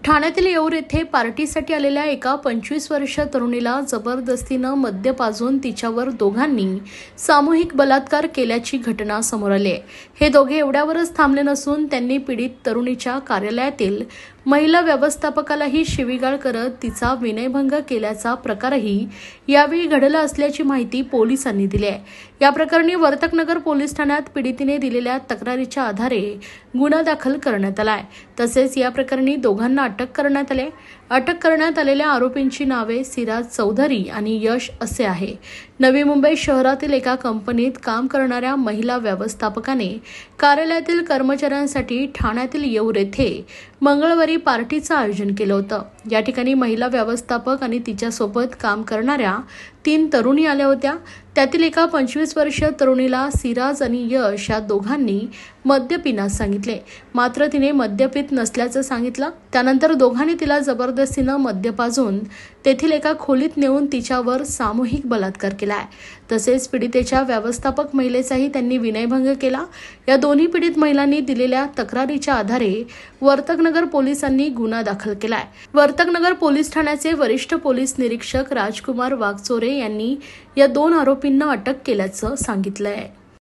ठाण्यातील येऊर येथे पार्टीसाठी आलेल्या एका 25 वर्षीय तरुणीला जबरदस्तीनं मद्य पाजून तिच्यावर दोघांनी सामूहिक बलात्कार केल्याची घटना समोर आली आहे। हे दोघे एवढ्यावरच थांबले नसून त्यांनी पीडित तरुणीच्या कार्यालयातील महिला व्यवस्थापकालाही शिवीगाळ करत तिचा विनयभंग केल्याचा प्रकारही यावेळी घडला असल्याची माहिती पोलिसांनी दिली आहे। या प्रकरणी वर्तकनगर पोलीस ठाण्यात पीडितेने दिलेल्या तक्रारीच्या आधारे गुन्हा दाखल करण्यात आला आहे। तसेच या प्रकरणी दोघांना अटक करण्यात आली। अटक करण्यात आलेल्या आरोपींची नावे सिराज चौधरी आणि यश असे आहे। नवी मुंबई शहरातील एका कंपनीत काम करणाऱ्या महिला व्यवस्थापकाने कार्यालयातील कर्मचाऱ्यांसाठी ठाण्यातील येऊर येथे मंगळवारी पार्टीचं आयोजन केलं होतं। या ठिकाणी महिला व्यवस्थापक आणि तिच्यासोबत काम करणाऱ्या 3 तरुणी आल्या होत्या। त्यातील एका 25 वर्षीय तरुणीला सिराज आणि यश या दोघांनी मद्य पिण्यास सांगितले, मात्र तिने मद्य पित नसल्याचं सांगितलं। त्यानंतर दोघांनी तिला जबरदस्तीनं मद्य पाजून तेथील एका खोलीत नेऊन तिच्यावर सामूहिक बलात्कार केलाय। तसेच पीडितेच्या व्यवस्थापक महिलेचाही त्यांनी विनयभंग केला। या दोन्ही पीडित महिलांनी दिलेल्या तक्रारीच्या आधारे वर्तकनगर पोलिसांनी गुन्हा दाखल केलाय। वर्तकनगर पोलीस ठाण्याचे वरिष्ठ पोलीस निरीक्षक राजकुमार वाघचोरे यांनी या 2 आरोपींना अटक केल्याचं सांगितलंय।